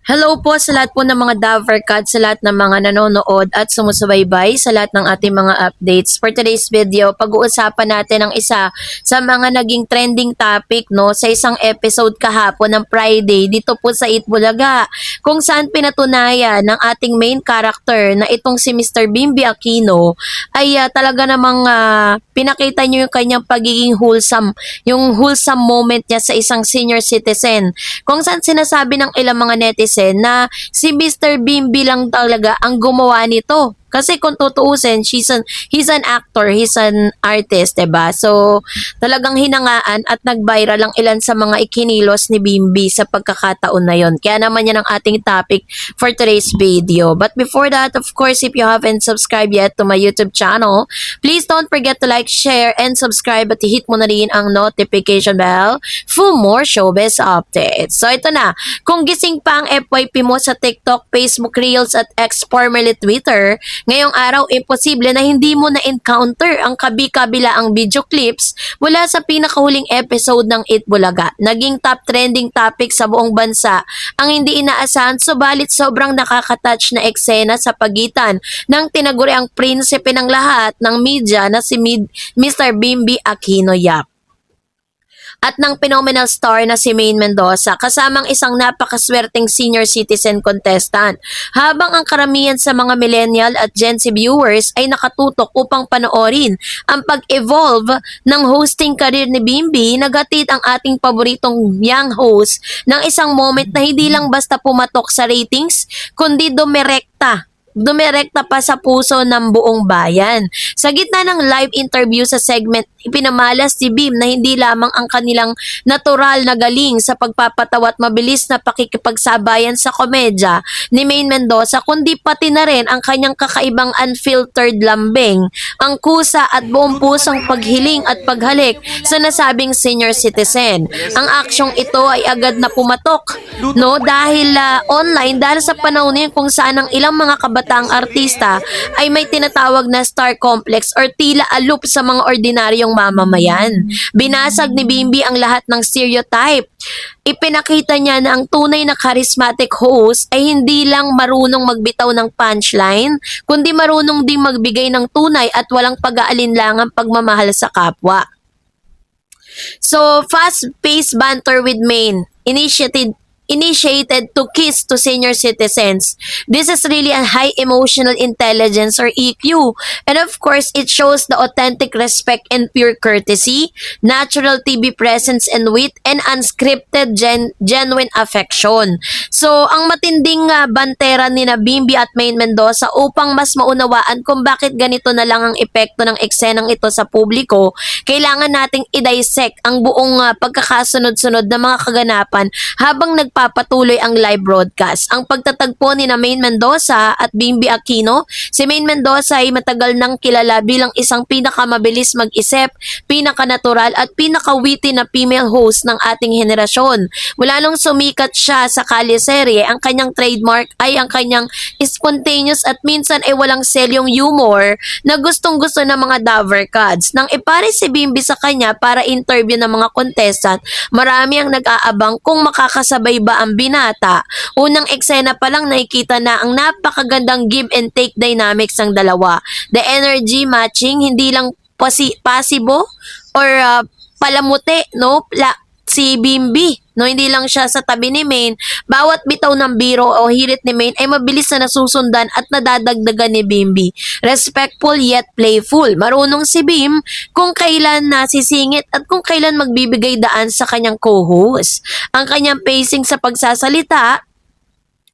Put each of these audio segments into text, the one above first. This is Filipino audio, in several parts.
Hello po sa lahat po ng mga Davercad, sa lahat ng mga nanonood at sumusubaybay sa lahat ng ating mga updates. For today's video, pag-uusapan natin ang isa sa mga naging trending topic sa isang episode kahapon ng Friday dito po sa Eat Bulaga, kung saan pinatunayan ng ating main character na itong si Mr. Bimby Aquino ay talaga namang pinakita niyo yung kanyang pagiging wholesome, yung wholesome moment niya sa isang senior citizen, kung saan sinasabi ng ilang mga netizens na si Mr. Bimby lang talaga ang gumawa nito. Kasi kung tutuusin, he's an actor, he's an artist, diba? So, talagang hinangaan at nag-viral ang ilan sa mga ikinilos ni Bimby sa pagkakataon na yon. Kaya naman yan ang ating topic for today's video. But before that, of course, if you haven't subscribed yet to my YouTube channel, please don't forget to like, share, and subscribe at hit mo na rin ang notification bell for more showbiz updates. So, ito na. Kung gising pa ang FYP mo sa TikTok, Facebook Reels at X formerly Twitter, ngayong araw, imposible na hindi mo na-encounter ang kabi-kabilaang video clips mula sa pinakahuling episode ng Eat Bulaga. Naging top trending topic sa buong bansa ang hindi inaasahan, subalit sobrang nakakatouch na eksena sa pagitan ng tinaguriang prinsipe ng lahat ng media na si Mr. Bimby Aquino Yap at ng phenomenal star na si Maine Mendoza kasamang isang napakaswerteng senior citizen contestant. Habang ang karamihan sa mga millennial at Gen Z viewers ay nakatutok upang panoorin ang pag-evolve ng hosting career ni Bimby, nagatid ang ating paboritong young host ng isang moment na hindi lang basta pumatok sa ratings, kundi dumirekta pa sa puso ng buong bayan. Sa gitna ng live interview sa segment, ipinamalas si Bim na hindi lamang ang kanilang natural na galing sa pagpapatawa at mabilis na pakikipagsabayan sa komedya ni Maine Mendoza, kundi pati na rin ang kanyang kakaibang unfiltered lambing, ang kusa at buong pusang paghiling at paghalik sa nasabing senior citizen. Ang aksyong ito ay agad na pumatok dahil online, dahil sa panahon niya kung saan ang ilang mga kabataang artista ay may tinatawag na star complex or tila aloof sa mga ordinaryong mamamayan. Binasag ni Bimby ang lahat ng stereotype. Ipinakita niya na ang tunay na charismatic host ay hindi lang marunong magbitaw ng punchline, kundi marunong ding magbigay ng tunay at walang pag-aalinlangang pagmamahal sa kapwa. So, fast-paced banter with Maine, initiated to kiss to senior citizens. This is really a high emotional intelligence or EQ. And of course, it shows the authentic respect and pure courtesy, natural TV presence and wit, and unscripted genuine affection. So, ang matinding bantera ni na Bimby at Maine Mendoza upang mas maunawaan kung bakit ganito na lang ang epekto ng eksenang ito sa publiko, kailangan nating i-dissect ang buong pagkakasunod-sunod na mga kaganapan habang nagpapatuloy ang live broadcast. Ang pagtatagpo ni na Maine Mendoza at Bimby Aquino, si Maine Mendoza ay matagal nang kilala bilang isang pinakamabilis mag-isip, pinakanatural at pinakawitty na female host ng ating henerasyon. Mula nung sumikat siya sa Kalye serye, ang kanyang trademark ay ang kanyang spontaneous at minsan ay walang selyong humor na gustong-gusto ng mga Davercads. Nang ipare si Bimby sa kanya para interview ng mga contestant, marami ang nag-aabang kung makakasabay ba ang binata. Unang eksena pa lang nakikita na ang napakagandang give and take dynamics ng dalawa. The energy matching, hindi lang pasibo or palamuti, si Bimby, hindi lang siya sa tabi ni Maine. Bawat bitaw ng biro o hirit ni Maine ay mabilis na nasusundan at nadadagdagan ni Bimby. Respectful yet playful. Marunong si Bim kung kailan nasisingit at kung kailan magbibigay daan sa kanyang co-host. Ang kanyang pacing sa pagsasalita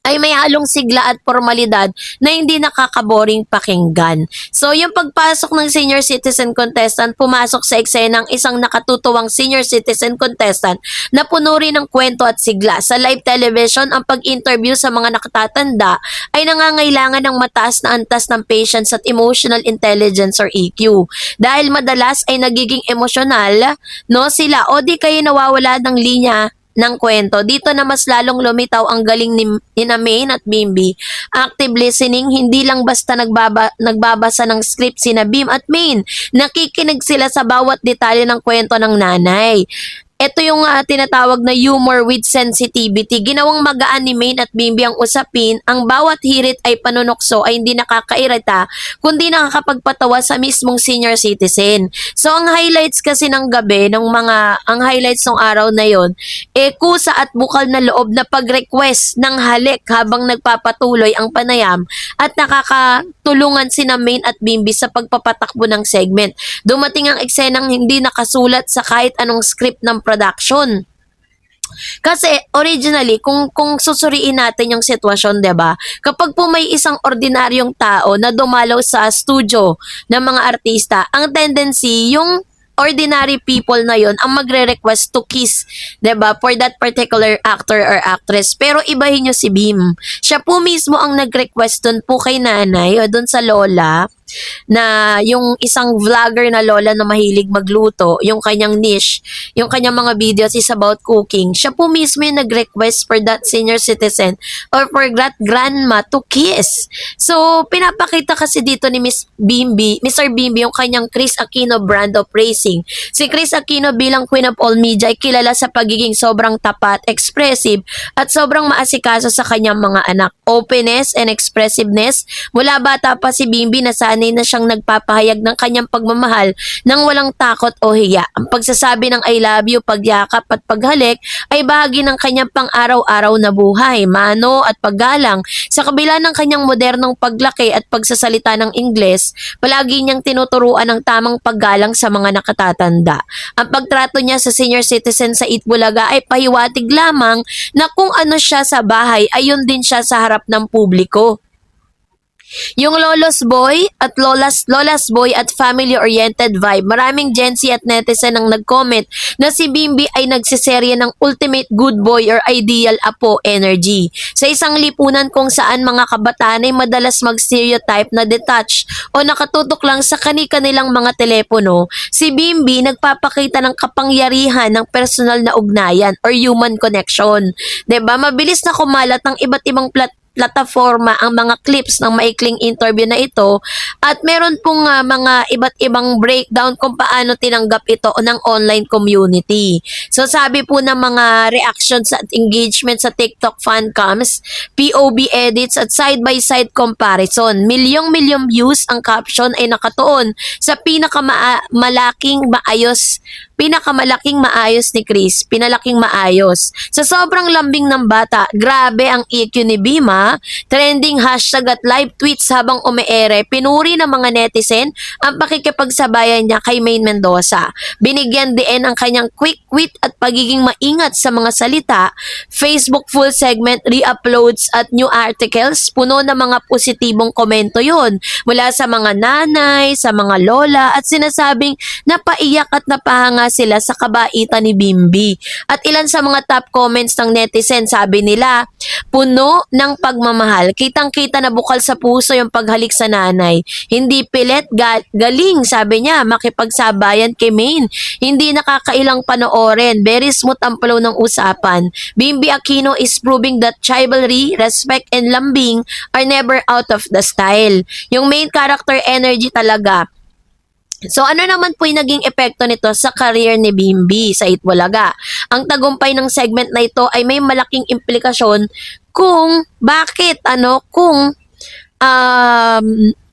ay may halong sigla at formalidad na hindi nakakaboring pakinggan. So, yung pagpasok ng senior citizen contestant, pumasok sa eksenang isang nakatutuwang senior citizen contestant na puno rin ng kwento at sigla. Sa live television, ang pag-interview sa mga nakatatanda ay nangangailangan ng mataas na antas ng patience at emotional intelligence or EQ. Dahil madalas ay nagiging emosyonal, sila o di kayo nawawala ng linya ng kwento. Dito na mas lalong lumitaw ang galing ni Maine at Bimby. Active listening, hindi lang basta nagbabasa ng script sina Bim at Maine. Nakikinig sila sa bawat detalye ng kwento ng nanay. Ito yung tinatawag na humor with sensitivity. Ginawang magaan ni Maine at Bimbi ang usapin. Ang bawat hirit ay panunokso ay hindi nakakairita, kundi nakakapagpatawa sa mismong senior citizen. So ang highlights kasi ng gabi, ang highlights ng araw na yon, kusa at bukal na loob na pag-request ng halik habang nagpapatuloy ang panayam at nakakatulungan sina Maine at Bimbi sa pagpapatakbo ng segment. Dumating ang eksenang hindi nakasulat sa kahit anong script ng production. Kasi originally, kung susuriin natin yung sitwasyon, 'di ba? Kapag po may isang ordinaryong tao na dumalaw sa studio ng mga artista, ang tendency yung ordinary people na yon ang magre-request to kiss, 'di ba, for that particular actor or actress. Pero ibahin nyo si Bim. Siya po mismo ang nag-request dun po kay nanay o dun sa lola na yung isang vlogger na lola na mahilig magluto, yung kanyang niche, yung kanyang mga videos is about cooking. Siya po mismo yung nag-request for that senior citizen or for that grandma to kiss. So, pinapakita kasi dito ni Miss Bimbi, Mr. Bimbi, yung kanyang Chris Aquino brand of praising. Si Chris Aquino bilang Queen of All Media ay kilala sa pagiging sobrang tapat, expressive, at sobrang maasikaso sa kanyang mga anak. Openness and expressiveness. Mula bata pa si Bimbi na sanay na siyang nagpapahayag ng kanyang pagmamahal nang walang takot o hiya. Ang pagsasabi ng I love you, pagyakap at paghalik ay bahagi ng kanyang pang-araw-araw na buhay, mano at paggalang. Sa kabila ng kanyang modernong paglaki at pagsasalita ng Ingles, palagi niyang tinuturuan ang tamang paggalang sa mga nakatatanda. Ang pagtrato niya sa senior citizen sa Itbulaga ay pahiwatig lamang na kung ano siya sa bahay, ayun din siya sa harap ng publiko. Yung Lolo's Boy at Lola's Boy at family-oriented vibe. Maraming Gen Z at netizen ang nag-comment na si Bimbi ay nagsiserye ng ultimate good boy or ideal apo energy. Sa isang lipunan kung saan mga kabataan ay madalas mag-stereotype na detached o nakatutok lang sa kani-kanilang mga telepono, si Bimbi nagpapakita ng kapangyarihan ng personal na ugnayan or human connection. 'Di ba? Mabilis na kumalat ng iba't ibang plataforma ang mga clips ng maikling interview na ito at meron pong mga iba't ibang breakdown kung paano tinanggap ito ng online community. So sabi po ng mga reactions at engagement sa TikTok fan cams, POV edits at side-by-side comparison. Milyong-milyong views ang caption ay nakatuon sa pinakamalaking maayos ni Chris, pinalaking maayos. Sa sobrang lambing ng bata, grabe ang EQ ni Bima, trending hashtag at live tweets habang umeere, pinuri ng mga netizen ang pakikipagsabayan niya kay Maine Mendoza. Binigyan din ang kanyang quick wit at pagiging maingat sa mga salita, Facebook full segment, re-uploads at new articles, puno ng mga positibong komento yon mula sa mga nanay, sa mga lola at sinasabing napaiyak at napahanga sila sa kabaitan ni Bimbi. At ilan sa mga top comments ng netizen, sabi nila, puno ng pagmamahal. Kitang-kita na bukal sa puso yung paghalik sa nanay. Hindi pilit, galing, sabi niya, makipagsabayan kay Maine. Hindi nakakailang panoorin. Very smooth ang flow ng usapan. Bimbi Aquino is proving that chivalry, respect, and lambing are never out of the style. Yung main character energy talaga. So ano naman po yung naging epekto nito sa career ni Bimbi sa Itbulaga? Ang tagumpay ng segment na ito ay may malaking implikasyon kung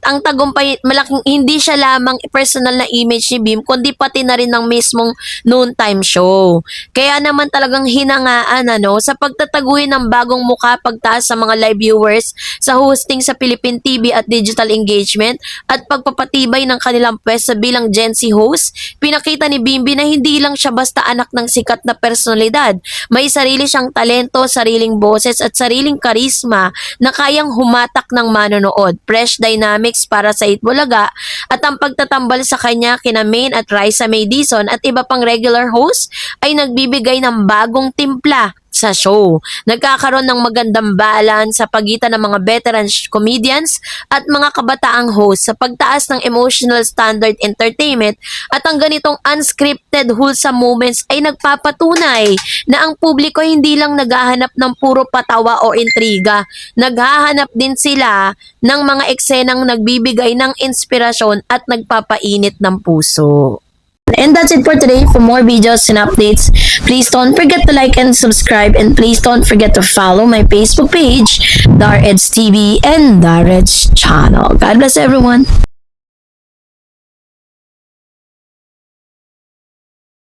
ang tagumpay, malaking hindi siya lamang personal na image ni Bim, kundi pati na rin ng mismong noontime show. Kaya naman talagang hinangaan sa pagtataguhin ng bagong muka, pagtaas sa mga live viewers, sa hosting sa Philippine TV at digital engagement, at pagpapatibay ng kanilang pwesto bilang Gen Z host. Pinakita ni Bimbi na hindi lang siya basta anak ng sikat na personalidad. May sarili siyang talento, sariling boses at sariling karisma na kayang humatak ng manonood. Fresh dynamics para sa Itbulaga at ang pagtatambal sa kanya kina Maine at Raisa May Dizon at iba pang regular host ay nagbibigay ng bagong timpla sa show. Nagkakaroon ng magandang balance sa pagitan ng mga veteran comedians at mga kabataang host sa pagtaas ng emotional standard entertainment, at ang ganitong unscripted wholesome moments ay nagpapatunay na ang publiko hindi lang naghahanap ng puro patawa o intriga. Naghahanap din sila ng mga eksenang nagbibigay ng inspirasyon at nagpapainit ng puso. And that's it for today. For more videos and updates, please don't forget to like and subscribe, and please don't forget to follow my Facebook page, Dareds TV and Dareds channel. God bless everyone.